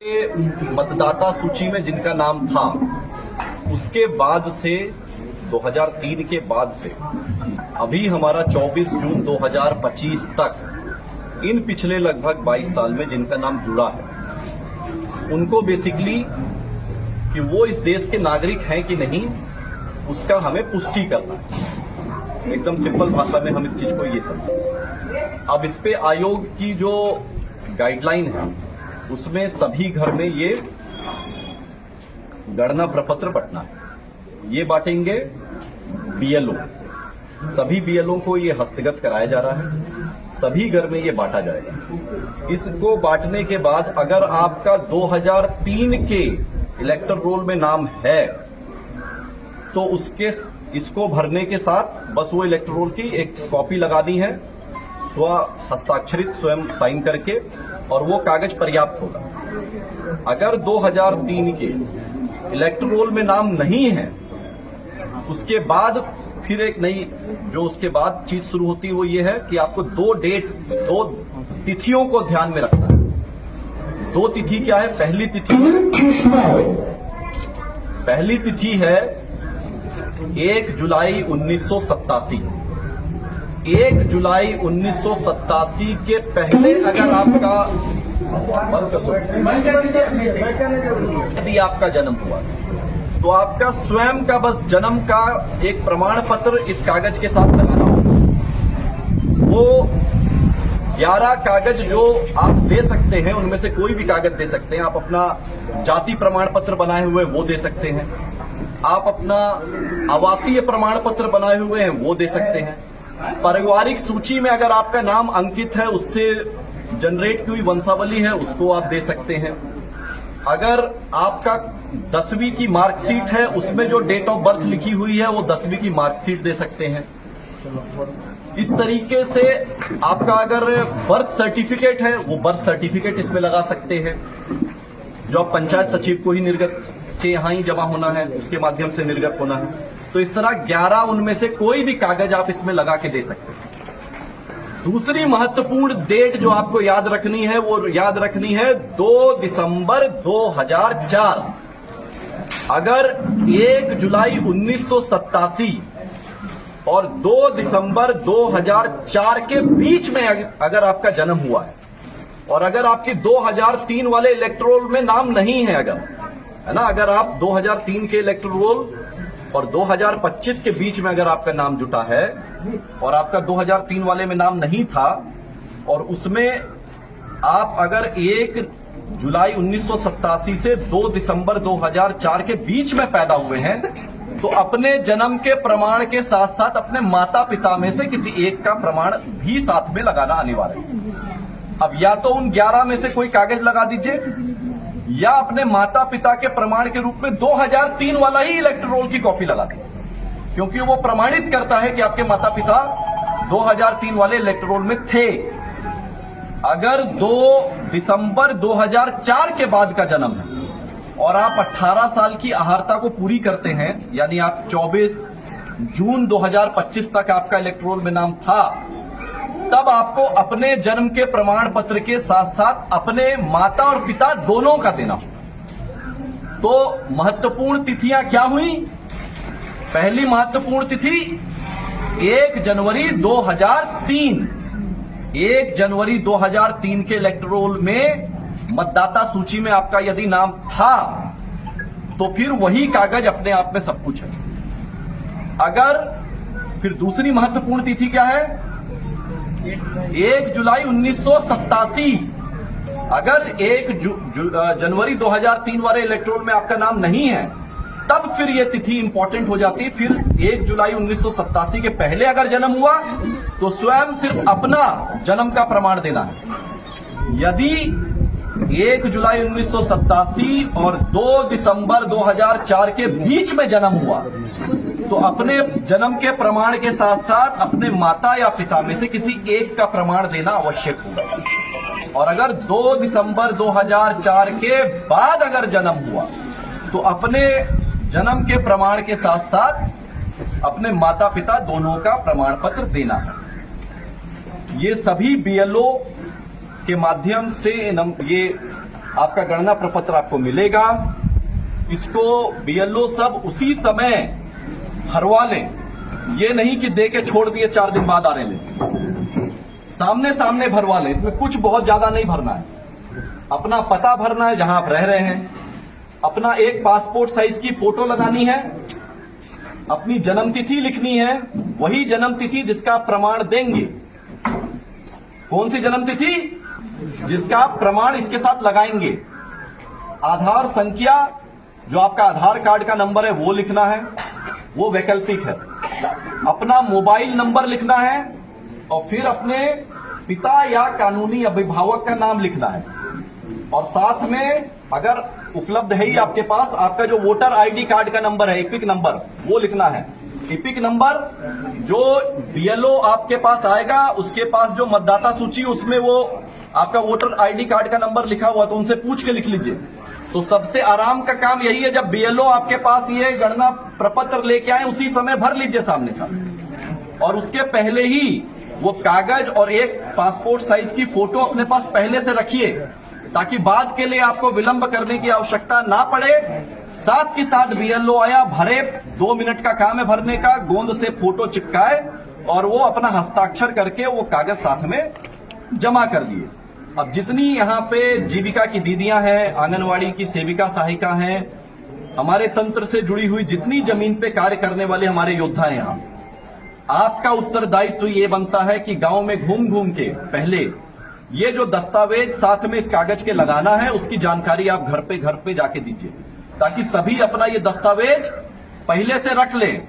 मतदाता सूची में जिनका नाम था उसके बाद से 2003 के बाद से अभी हमारा 24 जून 2025 तक इन पिछले लगभग 22 साल में जिनका नाम जुड़ा है उनको बेसिकली कि वो इस देश के नागरिक हैं कि नहीं उसका हमें पुष्टि करना है। एकदम सिंपल भाषा में हम इस चीज को ये समझें। अब इस पे आयोग की जो गाइडलाइन है उसमें सभी घर में ये गणना प्रपत्र बंटना है। ये बांटेंगे बीएलओ, सभी बीएलओ को ये हस्तगत कराया जा रहा है, सभी घर में ये बांटा जाएगा। इसको बांटने के बाद अगर आपका 2003 के इलेक्टर रोल में नाम है तो इसको भरने के साथ बस वो इलेक्टर रोल की एक कॉपी लगानी है, स्व हस्ताक्षरित स्वयं साइन करके, और वो कागज पर्याप्त होगा। अगर 2003 के इलेक्टर रोल में नाम नहीं है उसके बाद फिर एक नई जो उसके बाद चीज शुरू होती है वो ये है कि आपको दो तिथियों को ध्यान में रखना है। दो तिथि क्या है? पहली तिथि है 1 जुलाई 1987। 1 जुलाई 1987 के पहले अगर आपका यदि आपका जन्म हुआ तो आपका स्वयं का बस जन्म का एक प्रमाण पत्र इस कागज के साथ लगाना होगा। वो 11 कागज जो आप दे सकते हैं उनमें से कोई भी कागज दे सकते हैं। आप अपना जाति प्रमाण पत्र बनाए हुए वो दे सकते हैं, आप अपना आवासीय प्रमाण पत्र बनाए हुए हैं वो दे सकते हैं, पारिवारिक सूची में अगर आपका नाम अंकित है उससे जनरेट हुई वंशावली है उसको आप दे सकते हैं। अगर आपका 10वीं की मार्कशीट है उसमें जो डेट ऑफ बर्थ लिखी हुई है वो 10वीं की मार्कशीट दे सकते हैं। इस तरीके से आपका अगर बर्थ सर्टिफिकेट है वो बर्थ सर्टिफिकेट इसमें लगा सकते हैं, जो आप पंचायत सचिव को ही निर्गत के यहां ही जमा होना है उसके माध्यम से निर्गत होना है। तो इस तरह 11 उनमें से कोई भी कागज आप इसमें लगा के दे सकते हैं। दूसरी महत्वपूर्ण डेट जो आपको याद रखनी है वो याद रखनी है 2 दिसंबर 2004। अगर 1 जुलाई 1987 और 2 दिसंबर 2004 के बीच में अगर आपका जन्म हुआ है और अगर आपके 2003 वाले इलेक्टोरल में नाम नहीं है, अगर है ना, अगर आप 2003 के इलेक्टोरल और 2025 के बीच में अगर आपका नाम जुटा है और आपका 2003 वाले में नाम नहीं था और उसमें आप अगर 1 जुलाई 1987 से 2 दिसंबर 2004 के बीच में पैदा हुए हैं तो अपने जन्म के प्रमाण के साथ साथ अपने माता पिता में से किसी एक का प्रमाण भी साथ में लगाना अनिवार्य है। अब या तो उन 11 में से कोई कागज लगा दीजिए या अपने माता पिता के प्रमाण के रूप में 2003 वाला ही इलेक्टर रोल की कॉपी लगा दें, क्योंकि वो प्रमाणित करता है कि आपके माता पिता 2003 वाले इलेक्टर रोल में थे। अगर 2 दिसंबर 2004 के बाद का जन्म है और आप 18 साल की अहार्ता को पूरी करते हैं, यानी आप 24 जून 2025 तक आपका इलेक्टर रोल में नाम था, तब आपको अपने जन्म के प्रमाण पत्र के साथ साथ अपने माता और पिता दोनों का देना होगा। तो महत्वपूर्ण तिथियां क्या हुई? पहली महत्वपूर्ण तिथि 1 जनवरी 2003। 1 जनवरी 2003 के इलेक्टर रोल में मतदाता सूची में आपका यदि नाम था तो फिर वही कागज अपने आप में सब कुछ है। अगर फिर दूसरी महत्वपूर्ण तिथि क्या है? 1 जुलाई 1987। अगर 1 जनवरी 2003 वाले इलेक्टोरल में आपका नाम नहीं है तब फिर यह तिथि इंपॉर्टेंट हो जाती है। फिर 1 जुलाई 1987 के पहले अगर जन्म हुआ तो स्वयं सिर्फ अपना जन्म का प्रमाण देना है। यदि 1 जुलाई 1987 और 2 दिसंबर 2004 के बीच में जन्म हुआ तो अपने जन्म के प्रमाण के साथ साथ अपने माता या पिता में से किसी एक का प्रमाण देना आवश्यक होगा। और अगर 2 दिसंबर 2004 के बाद अगर जन्म हुआ तो अपने जन्म के प्रमाण के साथ साथ अपने माता पिता दोनों का प्रमाण पत्र देना है। ये सभी बीएलओ के माध्यम से ये आपका गणना प्रपत्र आपको मिलेगा। इसको बीएलओ सब उसी समय भरवा लें, ये नहीं कि दे के छोड़ दिए 4 दिन बाद आ रहे लें, सामने सामने भरवा लें। इसमें कुछ बहुत ज्यादा नहीं भरना है, अपना पता भरना है जहां आप रह रहे हैं, अपना एक पासपोर्ट साइज की फोटो लगानी है, अपनी जन्म तिथि लिखनी है, वही जन्म तिथि जिसका आप प्रमाण देंगे। कौन सी जन्म तिथि? जिसका आप प्रमाण इसके साथ लगाएंगे। आधार संख्या, जो आपका आधार कार्ड का नंबर है वो लिखना है, वो वैकल्पिक है। अपना मोबाइल नंबर लिखना है और फिर अपने पिता या कानूनी अभिभावक का नाम लिखना है। और साथ में अगर उपलब्ध है ही आपके पास, आपका जो वोटर आईडी कार्ड का नंबर है, एपिक नंबर, वो लिखना है। एपिक नंबर जो बीएलओ आपके पास आएगा, उसके पास जो मतदाता सूची उसमें वो आपका वोटर आईडी कार्ड का नंबर लिखा हुआ, तो उनसे पूछ के लिख लीजिए। तो सबसे आराम का काम यही है, जब बीएलओ आपके पास ये गणना प्रपत्र लेके आए उसी समय भर लीजिए सामने सामने। और उसके पहले ही वो कागज और एक पासपोर्ट साइज की फोटो अपने पास पहले से रखिए, ताकि बाद के लिए आपको विलंब करने की आवश्यकता ना पड़े। साथ के साथ बीएलओ आया, भरे, 2 मिनट का काम है भरने का, गोंद से फोटो चिपकाए और वो अपना हस्ताक्षर करके वो कागज साथ में जमा कर दिए। अब जितनी यहाँ पे जीविका की दीदियां हैं, आंगनवाड़ी की सेविका सहायिका हैं, हमारे तंत्र से जुड़ी हुई जितनी जमीन पे कार्य करने वाले हमारे योद्धा हैं, यहाँ आपका उत्तरदायित्व तो ये बनता है कि गांव में घूम घूम के पहले ये जो दस्तावेज साथ में इस कागज के लगाना है, उसकी जानकारी आप घर पे जाके दीजिए, ताकि सभी अपना ये दस्तावेज पहले से रख लें।